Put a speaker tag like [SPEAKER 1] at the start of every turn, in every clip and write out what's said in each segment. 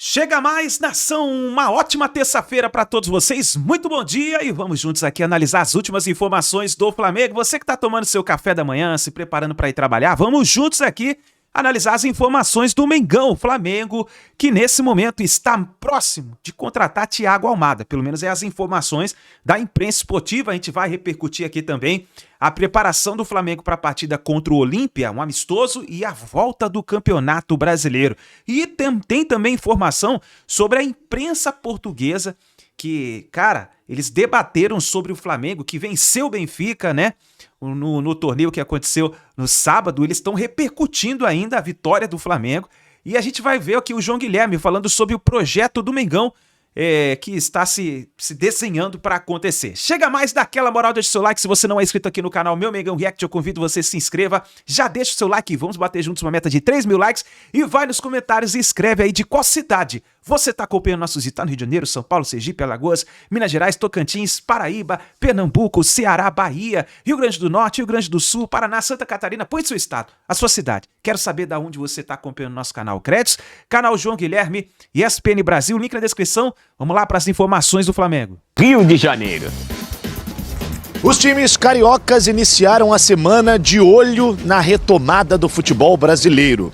[SPEAKER 1] Chega mais, nação! Uma ótima terça-feira para todos vocês. Muito bom dia e vamos juntos aqui analisar as últimas informações do Flamengo. Você que tá tomando seu café da manhã, se preparando para ir trabalhar, vamos juntos aqui analisar as informações do Mengão, o Flamengo, que nesse momento está próximo de contratar Thiago Almada. Pelo menos é as informações da imprensa esportiva. A gente vai repercutir aqui também a preparação do Flamengo para a partida contra o Olímpia, um amistoso, e a volta do Campeonato Brasileiro. E tem também informação sobre a imprensa portuguesa que, cara, eles debateram sobre o Flamengo, que venceu o Benfica, né? No torneio que aconteceu no sábado. Eles estão repercutindo ainda a vitória do Flamengo. E a gente vai ver aqui o João Guilherme falando sobre o projeto do Mengão, que está se desenhando para acontecer. Chega mais, daquela moral, deixa o seu like. Se você não é inscrito aqui no canal Meu Mengão React, eu convido você a se inscreva. Já deixa o seu like e vamos bater juntos uma meta de 3 mil likes. E vai nos comentários e escreve aí de qual cidade você está acompanhando nossos vídeos. Tá no Rio de Janeiro, São Paulo, Sergipe, Alagoas, Minas Gerais, Tocantins, Paraíba, Pernambuco, Ceará, Bahia, Rio Grande do Norte, Rio Grande do Sul, Paraná, Santa Catarina. Põe seu estado, a sua cidade. Quero saber de onde você está acompanhando nosso canal. Créditos, canal João Guilherme, ESPN Brasil, link na descrição. Vamos lá para as informações do Flamengo.
[SPEAKER 2] Rio de Janeiro.
[SPEAKER 3] Os times cariocas iniciaram a semana de olho na retomada do futebol brasileiro.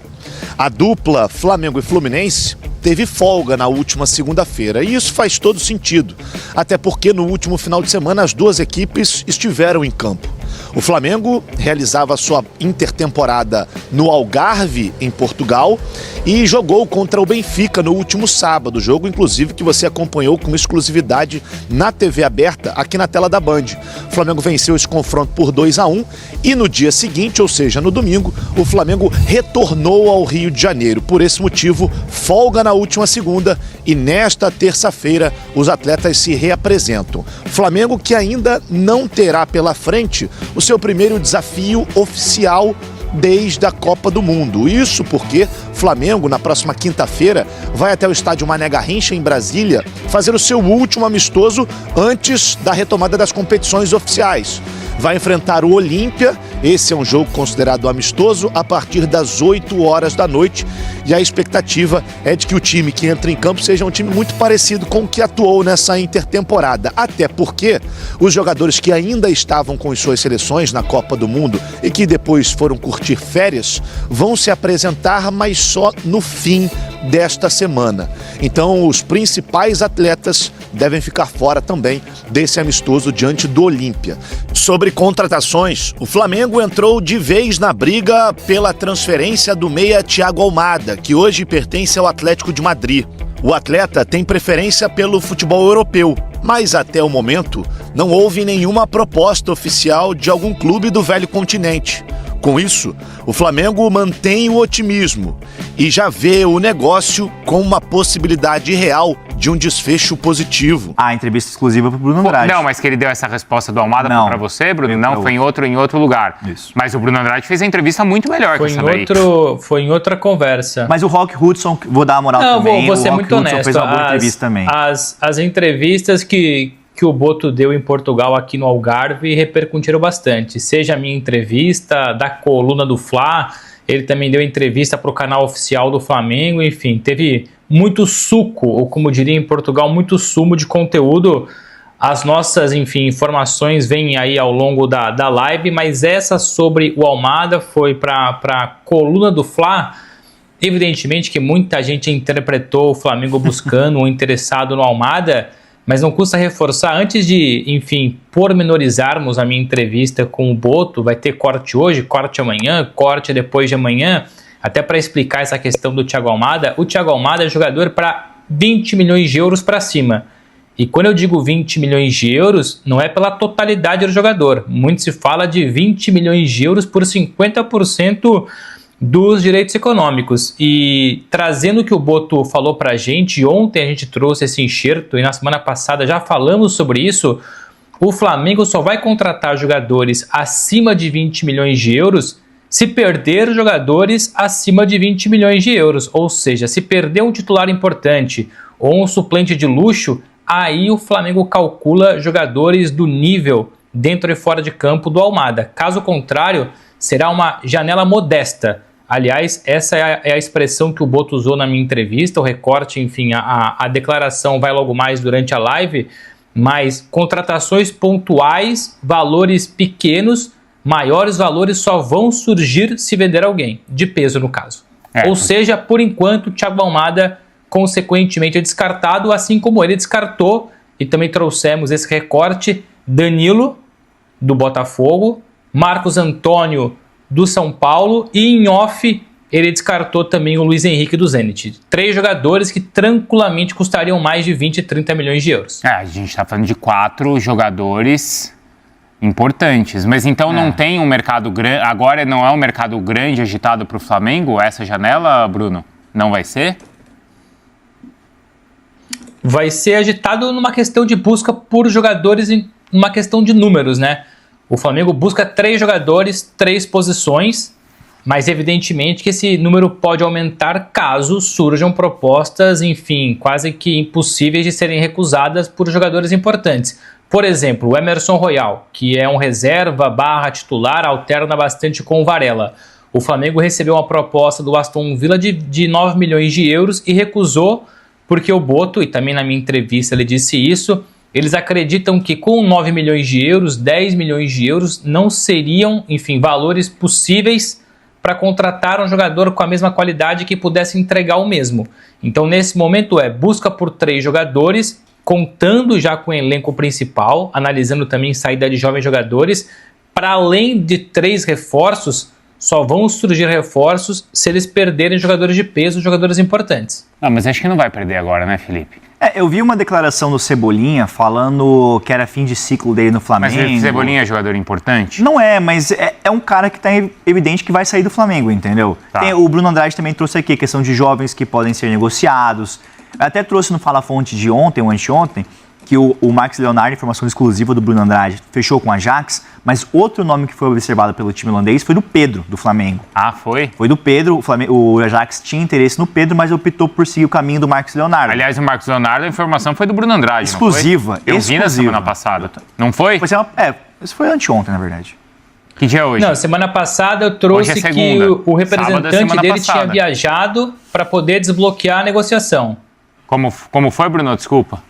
[SPEAKER 3] A dupla Flamengo e Fluminense teve folga na última segunda-feira, e isso faz todo sentido, até porque no último final de semana as duas equipes estiveram em campo. O Flamengo realizava sua intertemporada no Algarve, em Portugal, e jogou contra o Benfica no último sábado, jogo inclusive que você acompanhou com exclusividade na TV aberta aqui na tela da Band. O Flamengo venceu esse confronto por 2-1 e no dia seguinte, ou seja, no domingo, o Flamengo retornou ao Rio de Janeiro. Por esse motivo, folga na última segunda e nesta terça-feira os atletas se reapresentam. Flamengo que ainda não terá pela frente o seu primeiro desafio oficial desde a Copa do Mundo. Isso porque Flamengo, na próxima quinta-feira, vai até o estádio Mané Garrincha, em Brasília, fazer o seu último amistoso antes da retomada das competições oficiais. Vai enfrentar o Olímpia, esse é um jogo considerado amistoso, a partir das 8 horas da noite, e a expectativa é de que o time que entra em campo seja um time muito parecido com o que atuou nessa intertemporada, até porque os jogadores que ainda estavam com as suas seleções na Copa do Mundo e que depois foram curtir férias, vão se apresentar, mas só no fim desta semana. Então os principais atletas devem ficar fora também desse amistoso diante do Olímpia. Sobre contratações, o Flamengo entrou de vez na briga pela transferência do meia Thiago Almada, que hoje pertence ao Atlético de Madrid. O atleta tem preferência pelo futebol europeu, mas até o momento não houve nenhuma proposta oficial de algum clube do velho continente. Com isso, o Flamengo mantém o otimismo e já vê o negócio com uma possibilidade real de um desfecho positivo.
[SPEAKER 4] A entrevista exclusiva para o Bruno Andrade.
[SPEAKER 2] Não, mas que ele deu essa resposta do Almada para você, Bruno? Não, foi em outro lugar.
[SPEAKER 4] Isso.
[SPEAKER 2] Mas o Bruno Andrade fez a entrevista muito melhor que essa daí.
[SPEAKER 5] Foi em outra conversa.
[SPEAKER 4] Mas o Rock Hudson, vou dar uma moral também.
[SPEAKER 5] Vou ser muito honesto.
[SPEAKER 4] Fez uma boa entrevista também.
[SPEAKER 5] As entrevistas que o Boto deu em Portugal, aqui no Algarve, repercutiram bastante. Seja a minha entrevista, da coluna do Fla, ele também deu entrevista para o canal oficial do Flamengo, enfim, teve muito suco, ou como diria em Portugal, muito sumo de conteúdo. As nossas, enfim, informações vêm aí ao longo da live, mas essa sobre o Almada foi para a coluna do Fla. Evidentemente que muita gente interpretou o Flamengo buscando ou interessado no Almada, mas não custa reforçar, antes de, enfim, pormenorizarmos a minha entrevista com o Boto, vai ter corte hoje, corte amanhã, corte depois de amanhã, até para explicar essa questão do Thiago Almada. O Thiago Almada é jogador para 20 milhões de euros para cima. E quando eu digo 20 milhões de euros, não é pela totalidade do jogador. Muito se fala de 20 milhões de euros por 50% dos direitos econômicos. E trazendo o que o Boto falou pra gente, ontem a gente trouxe esse enxerto e na semana passada já falamos sobre isso, o Flamengo só vai contratar jogadores acima de 20 milhões de euros se perder jogadores acima de 20 milhões de euros. Ou seja, se perder um titular importante ou um suplente de luxo, aí o Flamengo calcula jogadores do nível dentro e fora de campo do Almada. Caso contrário, será uma janela modesta. Aliás, essa é a expressão que o Boto usou na minha entrevista, o recorte, enfim, a declaração vai logo mais durante a live, mas contratações pontuais, valores pequenos, maiores valores só vão surgir se vender alguém, de peso no caso. Ou seja, por enquanto, o Thiago Almada consequentemente é descartado, assim como ele descartou, e também trouxemos esse recorte, Danilo, do Botafogo, Marcos Antônio, do São Paulo, e em off ele descartou também o Luiz Henrique do Zenit. 3 jogadores que tranquilamente custariam mais de 20 e 30 milhões de euros.
[SPEAKER 2] A gente está falando de 4 jogadores importantes, mas então não tem um mercado grande, agora não é um mercado grande agitado para o Flamengo, essa janela, Bruno? Não vai ser?
[SPEAKER 5] Vai ser agitado numa questão de busca por jogadores, numa questão de números, né? O Flamengo busca 3 jogadores, 3 posições, mas evidentemente que esse número pode aumentar caso surjam propostas, enfim, quase que impossíveis de serem recusadas por jogadores importantes. Por exemplo, o Emerson Royal, que é um reserva / titular, alterna bastante com o Varela. O Flamengo recebeu uma proposta do Aston Villa de 9 milhões de euros e recusou porque o Boto, e também na minha entrevista ele disse isso, eles acreditam que com 9 milhões de euros, 10 milhões de euros não seriam, enfim, valores possíveis para contratar um jogador com a mesma qualidade que pudesse entregar o mesmo. Então, nesse momento, busca por 3 jogadores, contando já com o elenco principal, analisando também saída de jovens jogadores. Para além de 3 reforços, só vão surgir reforços se eles perderem jogadores de peso, jogadores importantes.
[SPEAKER 2] Não, mas acho que não vai perder agora, né, Felipe?
[SPEAKER 4] Eu vi uma declaração do Cebolinha falando que era fim de ciclo dele no Flamengo.
[SPEAKER 2] Mas o Cebolinha é jogador importante?
[SPEAKER 4] Não é, mas é um cara que está evidente que vai sair do Flamengo, entendeu?
[SPEAKER 2] Tá.
[SPEAKER 4] O Bruno Andrade também trouxe aqui a questão de jovens que podem ser negociados. Eu até trouxe no Fala Fonte de ontem ou anteontem que o Marcos Leonardo, informação exclusiva do Bruno Andrade, fechou com a Ajax, mas outro nome que foi observado pelo time holandês foi do Pedro, do Flamengo.
[SPEAKER 2] Ah, foi?
[SPEAKER 4] Foi do Pedro, o Ajax tinha interesse no Pedro, mas optou por seguir o caminho do Marcos Leonardo.
[SPEAKER 2] Aliás, o Marcos Leonardo, a informação foi do Bruno Andrade,
[SPEAKER 4] exclusiva,
[SPEAKER 2] não foi? Eu vi na semana passada. Não foi?
[SPEAKER 4] Isso foi anteontem, na verdade.
[SPEAKER 2] Que dia é hoje?
[SPEAKER 5] Não, semana passada eu trouxe que o representante dele tinha viajado para poder desbloquear a negociação.
[SPEAKER 2] Como foi, Bruno? Desculpa.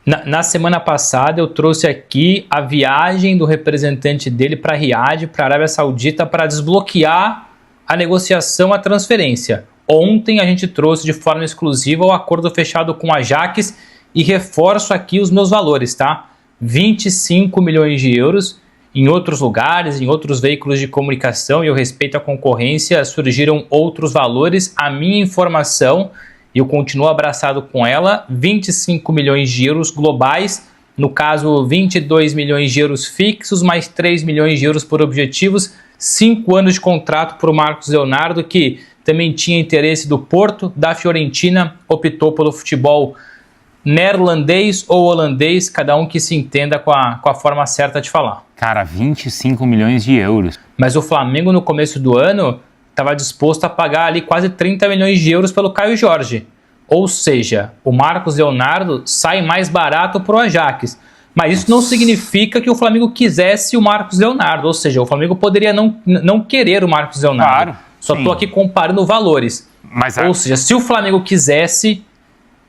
[SPEAKER 5] Na semana passada eu trouxe aqui a viagem do representante dele para Riad, para a Arábia Saudita, para desbloquear a negociação, a transferência. Ontem a gente trouxe de forma exclusiva o acordo fechado com a Ajax e reforço aqui os meus valores, tá? 25 milhões de euros. Em outros lugares, em outros veículos de comunicação, e eu respeito a concorrência, surgiram outros valores. A minha informação, e eu continuo abraçado com ela, 25 milhões de euros globais, no caso 22 milhões de euros fixos, mais 3 milhões de euros por objetivos, 5 anos de contrato para o Marcos Leonardo, que também tinha interesse do Porto, da Fiorentina, optou pelo futebol neerlandês ou holandês, cada um que se entenda com a forma certa de falar.
[SPEAKER 2] Cara, 25 milhões de euros.
[SPEAKER 5] Mas o Flamengo no começo do ano estava disposto a pagar ali quase 30 milhões de euros pelo Caio Jorge. Ou seja, o Marcos Leonardo sai mais barato para o Ajax. Mas isso não significa que o Flamengo quisesse o Marcos Leonardo. Ou seja, o Flamengo poderia não querer o Marcos Leonardo.
[SPEAKER 2] Claro,
[SPEAKER 5] só estou aqui comparando valores. Ou seja, se o Flamengo quisesse,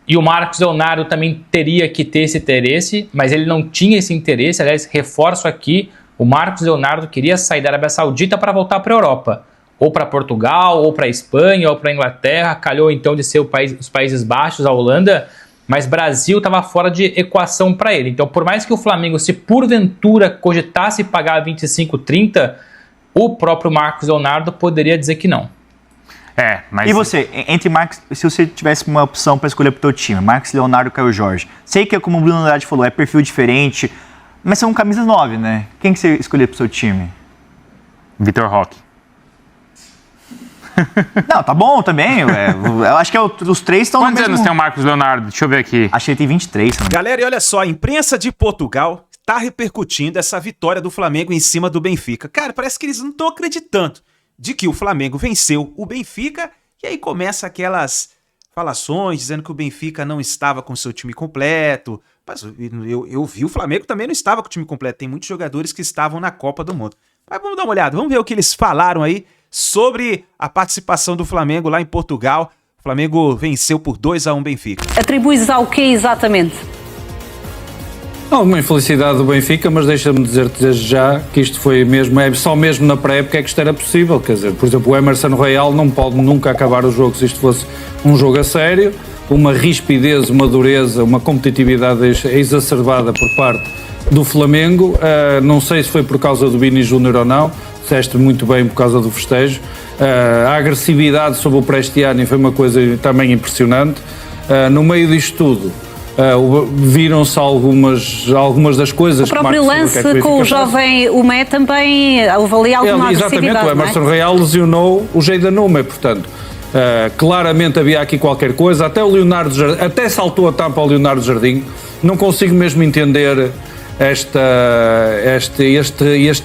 [SPEAKER 5] e o Marcos Leonardo também teria que ter esse interesse, mas ele não tinha esse interesse. Aliás, reforço aqui, o Marcos Leonardo queria sair da Arábia Saudita para voltar para a Europa. Ou para Portugal, ou para Espanha, ou para Inglaterra, calhou então de ser os Países Baixos, a Holanda, mas Brasil estava fora de equação para ele. Então, por mais que o Flamengo, se porventura cogitasse pagar 25, 30, o próprio Marcos Leonardo poderia dizer que não.
[SPEAKER 4] Mas... E você, entre Marcos, se você tivesse uma opção para escolher para o teu time, Marcos Leonardo e Caio Jorge, sei que, como o Bruno Andrade falou, é perfil diferente, mas são camisas 9, né? Quem que você escolher para o seu time?
[SPEAKER 2] Vitor Roque.
[SPEAKER 4] Não, tá bom também. Eu acho que os 3 estão no mesmo...
[SPEAKER 2] Quantos anos tem o Marcos Leonardo? Deixa eu ver aqui.
[SPEAKER 4] Acho que ele tem 23.
[SPEAKER 1] Galera, e olha só, a imprensa de Portugal tá repercutindo essa vitória do Flamengo em cima do Benfica. Cara, parece que eles não estão acreditando de que o Flamengo venceu o Benfica, e aí começa aquelas falações dizendo que o Benfica não estava com seu time completo. Mas eu vi, o Flamengo também não estava com o time completo. Tem muitos jogadores que estavam na Copa do Mundo. Mas vamos dar uma olhada, vamos ver o que eles falaram aí sobre a participação do Flamengo lá em Portugal. O Flamengo venceu por 2-1 Benfica.
[SPEAKER 6] Atribuis ao que exatamente?
[SPEAKER 7] Alguma infelicidade do Benfica, mas deixa-me dizer-te desde já que isto foi mesmo, só mesmo na pré-época é que isto era possível. Quer dizer, por exemplo, o Emerson Royal não pode nunca acabar o jogo se isto fosse um jogo a sério. Uma rispidez, uma dureza, uma competitividade exacerbada por parte do Flamengo. Não sei se foi por causa do Vini Júnior ou não, disseste muito bem por causa do festejo. A agressividade sobre o Prestiani foi uma coisa também impressionante. No meio disto tudo, viram-se algumas das coisas.
[SPEAKER 6] O próprio lance com o jovem Umé também houve ali alguma agressividade.
[SPEAKER 7] Exatamente, o Emerson Royal lesionou o Jeidan Umé, portanto, claramente havia aqui qualquer coisa. Até o Leonardo Jardim, até saltou a tampa ao Leonardo Jardim. Não consigo mesmo entender este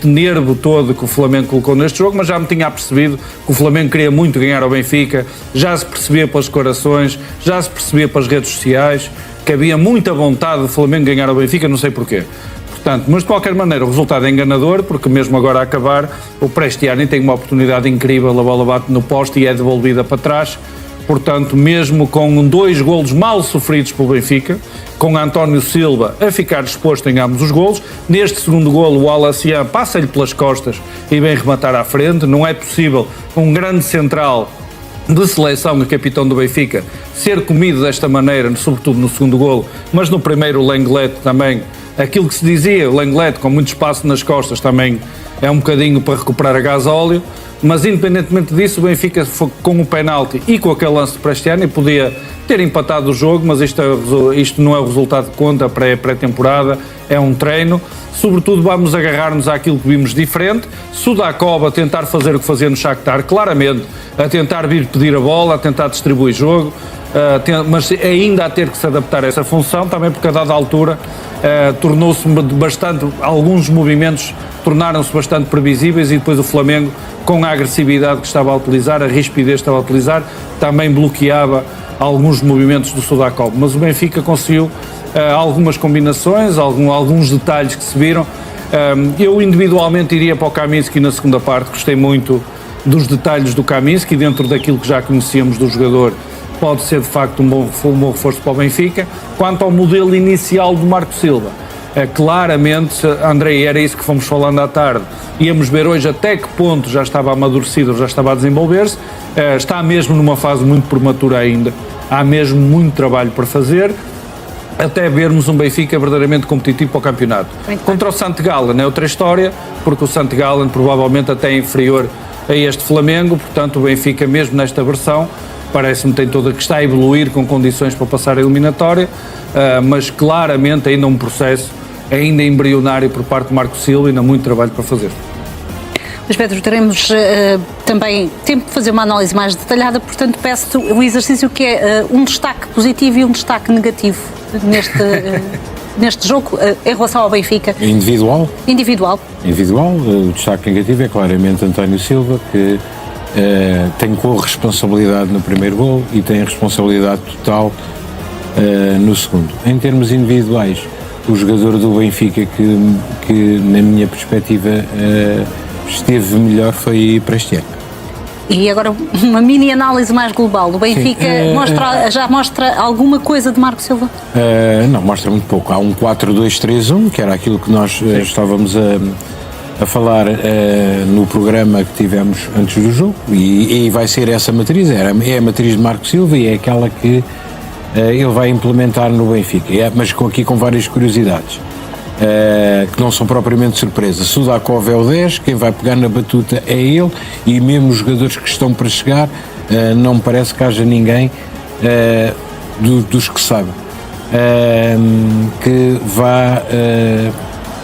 [SPEAKER 7] nervo todo que o Flamengo colocou neste jogo, mas já me tinha apercebido que o Flamengo queria muito ganhar ao Benfica, já se percebia pelas declarações, já se percebia pelas redes sociais, que havia muita vontade do Flamengo ganhar ao Benfica, não sei porquê. Portanto, mas de qualquer maneira o resultado é enganador, porque mesmo agora a acabar, o Prestiani tem uma oportunidade incrível, a bola bate no poste e é devolvida para trás. Portanto, mesmo com 2 golos mal sofridos pelo Benfica, com António Silva a ficar exposto em ambos os golos, neste segundo golo o Alassian passa-lhe pelas costas e vem rematar à frente. Não é possível um grande central de seleção e capitão do Benfica ser comido desta maneira, sobretudo no segundo golo, mas no primeiro o Lenglet também, aquilo que se dizia, o Lenglet com muito espaço nas costas também é um bocadinho para recuperar a gasóleo. Mas independentemente disso, o Benfica com o penalti e com aquele lance de Prestiani podia ter empatado o jogo, mas isto não é o resultado que conta, a pré-temporada, é um treino. Sobretudo vamos agarrar-nos àquilo que vimos diferente. Sudakov a tentar fazer o que fazia no Shakhtar, claramente, a tentar vir pedir a bola, a tentar distribuir jogo, mas ainda a ter que se adaptar a essa função, também porque a dada altura tornou-se bastante, alguns movimentos tornaram-se bastante previsíveis e depois o Flamengo, com a agressividade que estava a utilizar, a rispidez que estava a utilizar, também bloqueava alguns movimentos do Sudakov. Mas o Benfica conseguiu algumas combinações, alguns detalhes que se viram. Eu individualmente iria para o Kaminski na segunda parte, gostei muito dos detalhes do Kaminski, dentro daquilo que já conhecíamos do jogador, pode ser de facto um bom reforço para o Benfica. Quanto ao modelo inicial do Marco Silva, claramente, André, era isso que fomos falando à tarde, íamos ver hoje até que ponto já estava amadurecido, já estava a desenvolver-se. Está mesmo numa fase muito prematura ainda, há mesmo muito trabalho para fazer, até vermos um Benfica verdadeiramente competitivo para o campeonato. Contra o St. Gallen é outra história, porque o St. Gallen provavelmente até é inferior a este Flamengo, portanto o Benfica mesmo nesta versão parece-me que está a evoluir com condições para passar a eliminatória, mas claramente ainda um processo ainda embrionário por parte de Marco Silva, ainda muito trabalho para fazer.
[SPEAKER 6] Mas Pedro, teremos também tempo de fazer uma análise mais detalhada, portanto peço-te o exercício que é um destaque positivo e um destaque negativo neste jogo em relação ao Benfica.
[SPEAKER 8] Individual. O destaque negativo é claramente António Silva, que tem corresponsabilidade no primeiro gol e tem responsabilidade total no segundo. Em termos individuais, o jogador do Benfica que na minha perspectiva esteve melhor foi Prestiani.
[SPEAKER 6] E agora uma mini análise mais global. O Benfica já mostra alguma coisa de Marco Silva?
[SPEAKER 8] Não, mostra muito pouco. Há um 4-2-3-1, que era aquilo que nós estávamos a falar no programa que tivemos antes do jogo, e vai ser essa matriz, é a matriz de Marco Silva e é aquela que ele vai implementar no Benfica, mas aqui com várias curiosidades, que não são propriamente surpresas. Sudakov é o 10, quem vai pegar na batuta é ele, e mesmo os jogadores que estão para chegar, não me parece que haja ninguém dos que sabem que vá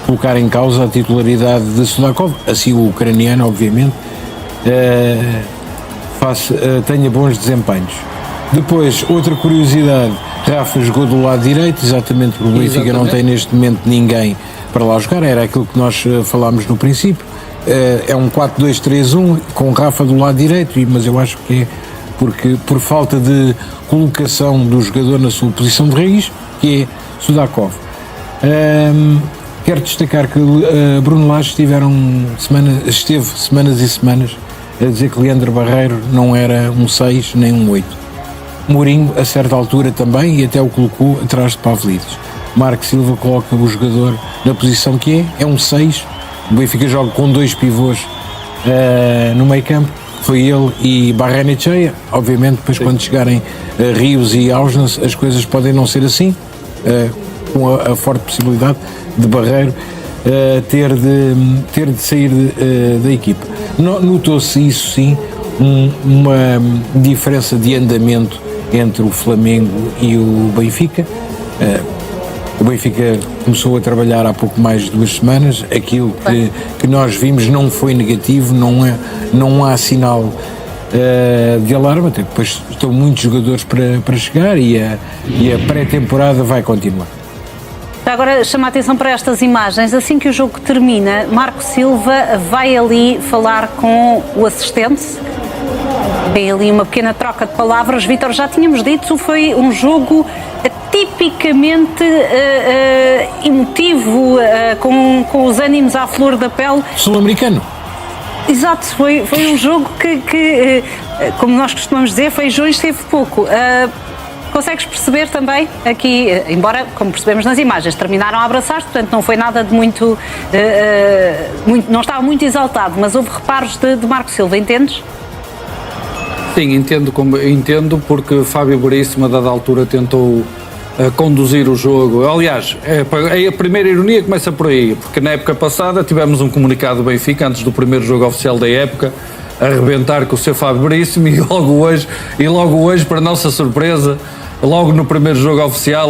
[SPEAKER 8] colocar em causa a titularidade de Sudakov, assim o ucraniano obviamente tenha bons desempenhos. Depois, outra curiosidade, Rafa jogou do lado direito, exatamente porque o Benfica não tem neste momento ninguém para lá jogar, era aquilo que nós falámos no princípio. É um 4-2-3-1 com Rafa do lado direito, mas eu acho que é porque por falta de colocação do jogador na sua posição de raiz, que é Sudakov. Quero destacar que Bruno Lage esteve semanas e semanas a dizer que Leandro Barreiro não era um 6 nem um 8. Mourinho, a certa altura também, e até o colocou atrás de Pavlidis. Marco Silva coloca o jogador na posição que é um 6. O Benfica joga com 2 pivôs no meio campo. Foi ele e Barrenetxeira. Obviamente, depois quando chegarem Rios e Ausnes, as coisas podem não ser assim, com a forte possibilidade de Barreiro ter de sair da equipa. Notou-se isso sim, uma diferença de andamento entre o Flamengo e o Benfica. O Benfica começou a trabalhar há pouco mais de 2 semanas. Aquilo que nós vimos não foi negativo, não há sinal de alarme, até depois estão muitos jogadores para chegar e a pré-temporada vai continuar.
[SPEAKER 6] Agora chama a atenção para estas imagens. Assim que o jogo termina, Marco Silva vai ali falar com o assistente. Tem ali uma pequena troca de palavras. Vítor, já tínhamos dito, foi um jogo tipicamente emotivo, com os ânimos à flor da pele.
[SPEAKER 8] Sul-americano.
[SPEAKER 6] Exato, foi um jogo que, como nós costumamos dizer, feijão esteve pouco. Consegues perceber também aqui, embora, como percebemos nas imagens, terminaram a abraçar-se, portanto não foi nada de muito, não estava muito exaltado, mas houve reparos de Marco Silva, entendes?
[SPEAKER 7] Sim, entendo porque Fábio Veríssimo a dada altura tentou conduzir o jogo. Aliás, a primeira ironia começa por aí, porque na época passada tivemos um comunicado do Benfica, antes do primeiro jogo oficial da época, a arrebentar com o seu Fábio Veríssimo, e logo hoje, para nossa surpresa, logo no primeiro jogo oficial,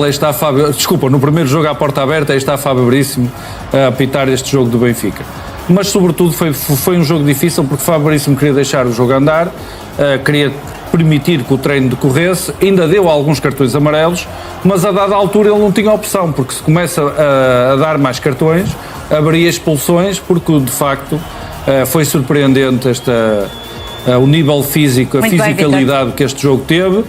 [SPEAKER 7] no primeiro jogo à porta aberta, aí está Fábio Veríssimo a apitar este jogo do Benfica. Mas sobretudo foi um jogo difícil, porque Fábio Veríssimo queria deixar o jogo andar, queria permitir que o treino decorresse, ainda deu alguns cartões amarelos, mas a dada altura ele não tinha opção, porque se começa a dar mais cartões, haveria expulsões, porque de facto foi surpreendente o nível físico, a fisicalidade que este jogo teve,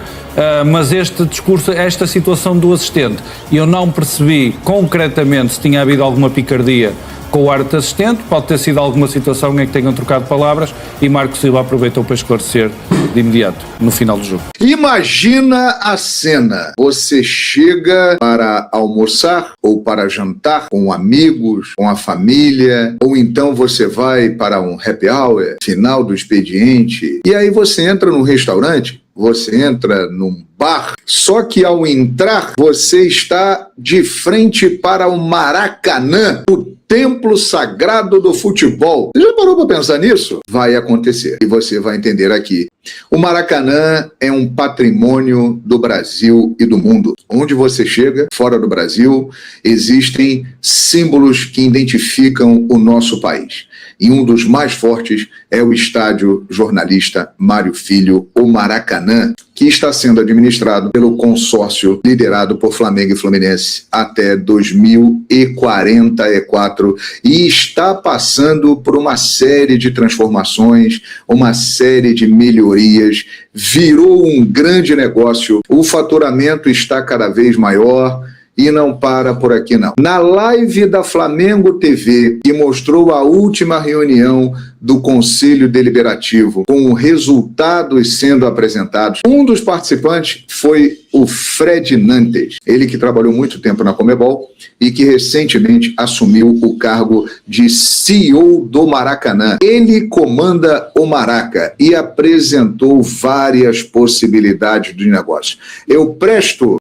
[SPEAKER 7] mas este discurso, esta situação do assistente, eu não percebi concretamente se tinha havido alguma picardia com o árbitro assistente, pode ter sido alguma situação em que tenham trocado palavras, e Marco Silva aproveitou para esclarecer de imediato, no final do jogo.
[SPEAKER 9] Imagina a cena. Você chega para almoçar ou para jantar com amigos, com a família, ou então você vai para um happy hour, final do expediente, e aí você entra num restaurante, você entra num bar, só que ao entrar você está de frente para o Maracanã, o templo sagrado do futebol. Você já parou para pensar nisso? Vai acontecer e você vai entender aqui. O Maracanã é um patrimônio do Brasil e do mundo. Onde você chega, fora do Brasil, existem símbolos que identificam o nosso país. E um dos mais fortes é o estádio jornalista Mário Filho, o Maracanã, que está sendo administrado pelo consórcio liderado por Flamengo e Fluminense até 2044 e está passando por uma série de transformações, uma série de melhorias, virou um grande negócio, o faturamento está cada vez maior. E não para por aqui não. Na live da Flamengo TV, que mostrou a última reunião do Conselho Deliberativo, com resultados sendo apresentados, um dos participantes foi o Fred Nantes, ele que trabalhou muito tempo na Conmebol e que recentemente assumiu o cargo de CEO do Maracanã. Ele comanda o Maraca e apresentou várias possibilidades de negócio. Eu peço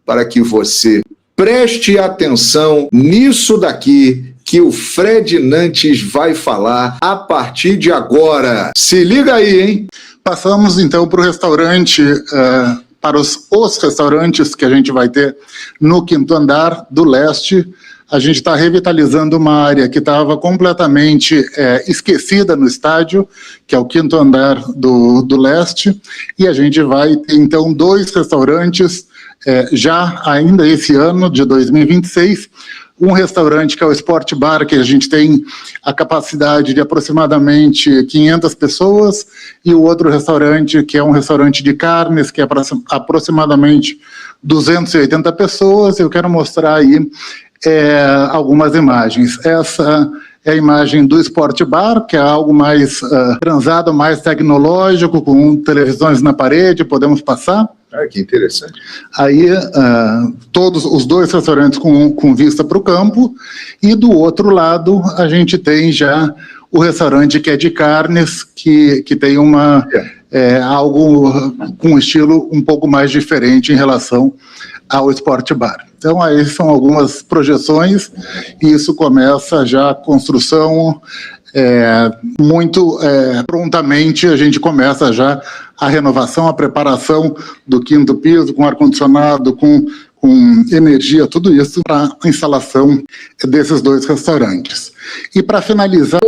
[SPEAKER 9] para que você preste atenção nisso daqui que o Fred Nantes vai falar a partir de agora. Se liga aí, hein?
[SPEAKER 10] Passamos então para o restaurante, para os restaurantes que a gente vai ter no quinto andar do leste. A gente está revitalizando uma área que estava completamente esquecida no estádio, que é o quinto andar do leste, e a gente vai ter então 2 restaurantes já ainda esse ano de 2026, um restaurante que é o Sport Bar, que a gente tem a capacidade de aproximadamente 500 pessoas, e o outro restaurante que é um restaurante de carnes, que é para aproximadamente 280 pessoas. Eu quero mostrar aí algumas imagens. Essa é a imagem do Sport Bar, que é algo mais transado, mais tecnológico, com televisões na parede, podemos passar.
[SPEAKER 9] Que interessante.
[SPEAKER 10] Aí, todos os 2 restaurantes com vista para o campo, e do outro lado a gente tem já o restaurante que é de carnes, que tem algo com um estilo um pouco mais diferente em relação ao Sport Bar. Então, aí são algumas projeções, e isso começa já a construção muito prontamente. A gente começa já a renovação, a preparação do 5º piso, com ar-condicionado, com energia, tudo isso para a instalação desses 2 restaurantes. E para finalizar...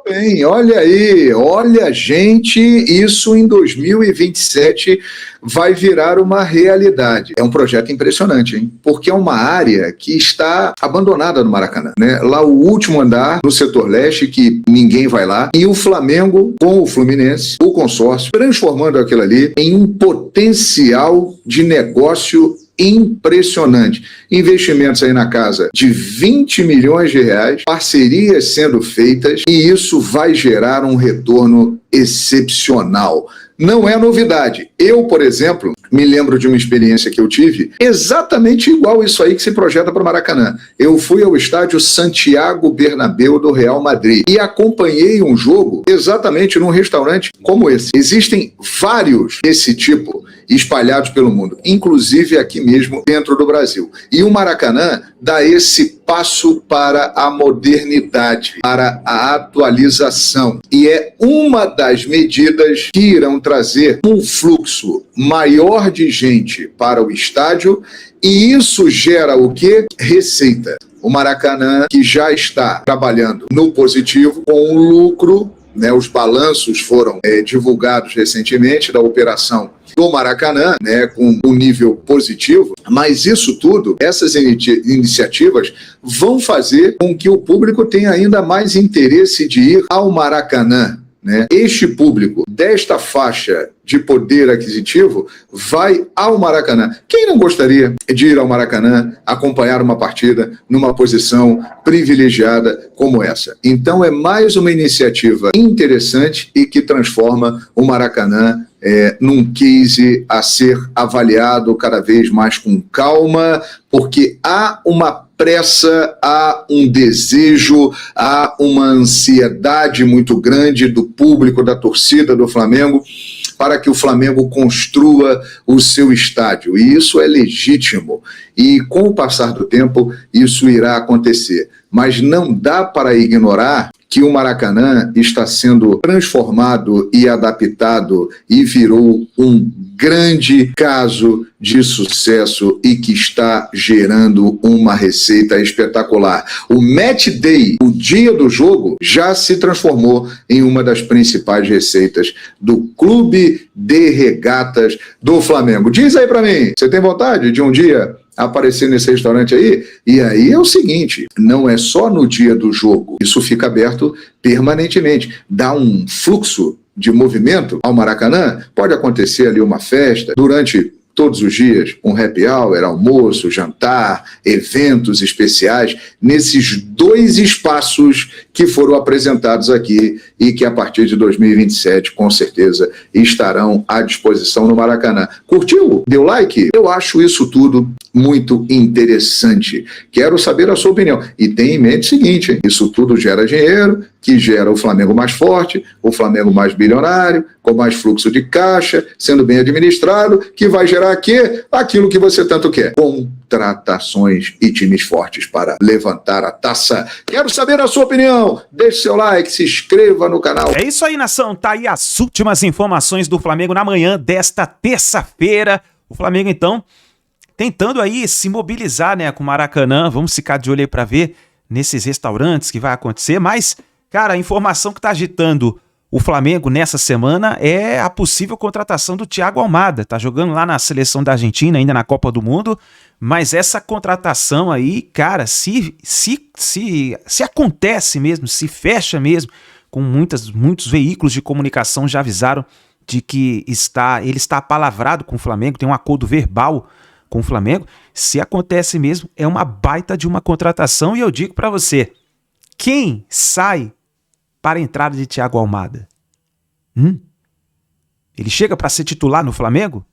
[SPEAKER 9] Bem, olha aí, olha, gente, isso em 2027 vai virar uma realidade. É um projeto impressionante, hein? Porque é uma área que está abandonada no Maracanã, né? Lá o último andar, no setor leste, que ninguém vai lá, e o Flamengo com o Fluminense, o consórcio, transformando aquilo ali em um potencial de negócio impressionante. Investimentos aí na casa de 20 milhões de reais, parcerias sendo feitas, e isso vai gerar um retorno excepcional. Não é novidade. Eu, por exemplo, me lembro de uma experiência que eu tive exatamente igual isso aí que se projeta para o Maracanã. Eu fui ao estádio Santiago Bernabéu do Real Madrid e acompanhei um jogo exatamente num restaurante como esse. Existem vários desse tipo espalhados pelo mundo, inclusive aqui mesmo dentro do Brasil. E o Maracanã dá esse passo para a modernidade, para a atualização. E é uma das medidas que irão trazer um fluxo maior de gente para o estádio, e isso gera o quê? Receita. O Maracanã, que já está trabalhando no positivo, com lucro, né? Os balanços foram divulgados recentemente da operação do Maracanã, né, com um nível positivo, mas isso tudo, essas iniciativas vão fazer com que o público tenha ainda mais interesse de ir ao Maracanã, né? Este público desta faixa de poder aquisitivo vai ao Maracanã. Quem não gostaria de ir ao Maracanã, acompanhar uma partida numa posição privilegiada como essa? Então é mais uma iniciativa interessante e que transforma o Maracanã num case a ser avaliado cada vez mais com calma, porque há uma pressa, há um desejo, há uma ansiedade muito grande do público, da torcida do Flamengo, para que o Flamengo construa o seu estádio. E isso é legítimo. E com o passar do tempo, isso irá acontecer. Mas não dá para ignorar que o Maracanã está sendo transformado e adaptado e virou um grande caso de sucesso e que está gerando uma receita espetacular. O Match Day, o dia do jogo, já se transformou em uma das principais receitas do Clube de Regatas do Flamengo. Diz aí pra mim, você tem vontade de um dia aparecer nesse restaurante aí? E aí é o seguinte, não é só no dia do jogo, isso fica aberto permanentemente, dá um fluxo de movimento ao Maracanã. Pode acontecer ali uma festa durante todos os dias, um happy hour, almoço, jantar, eventos especiais, nesses 2 espaços que foram apresentados aqui e que a partir de 2027, com certeza, estarão à disposição no Maracanã. Curtiu? Deu like? Eu acho isso tudo muito interessante. Quero saber a sua opinião. E tenha em mente o seguinte, isso tudo gera dinheiro, que gera o Flamengo mais forte, o Flamengo mais bilionário, com mais fluxo de caixa, sendo bem administrado, que vai gerar aqui aquilo que você tanto quer. Contratações e times fortes para levantar a taça. Quero saber a sua opinião. Deixe seu like, se inscreva no canal.
[SPEAKER 1] É isso aí, nação. Tá aí as últimas informações do Flamengo na manhã desta terça-feira. O Flamengo, então, tentando aí se mobilizar, né, com o Maracanã. Vamos ficar de olho aí pra ver nesses restaurantes que vai acontecer. Mas, cara, a informação que tá agitando o Flamengo nessa semana é a possível contratação do Thiago Almada. Tá jogando lá na seleção da Argentina, ainda na Copa do Mundo. Mas essa contratação aí, cara, se acontece mesmo, se fecha mesmo, com muitos veículos de comunicação já avisaram de que ele está apalavrado com o Flamengo, tem um acordo verbal com o Flamengo. Se acontece mesmo, é uma baita de uma contratação. E eu digo pra você, Quem sai para a entrada de Thiago Almada? Ele chega para ser titular no Flamengo?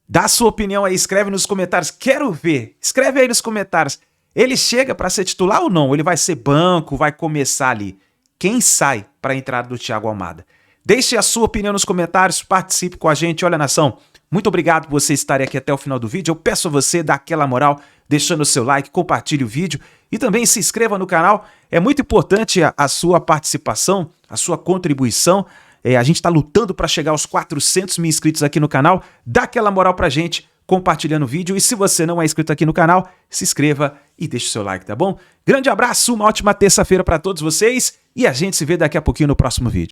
[SPEAKER 1] Dá a sua opinião aí, escreve nos comentários. Quero ver. Escreve aí nos comentários. Ele chega para ser titular ou não? Ele vai ser banco, vai começar ali? Quem sai para a entrada do Thiago Almada? Deixe a sua opinião nos comentários, participe com a gente. Olha, nação, muito obrigado por você estarem aqui até o final do vídeo. Eu peço a você dar aquela moral, deixando o seu like, compartilhe o vídeo e também se inscreva no canal. É muito importante a sua participação, a sua contribuição. A gente está lutando para chegar aos 400 mil inscritos aqui no canal. Dá aquela moral pra gente, compartilhando o vídeo. E se você não é inscrito aqui no canal, se inscreva e deixe o seu like, tá bom? Grande abraço, uma ótima terça-feira para todos vocês e a gente se vê daqui a pouquinho no próximo vídeo.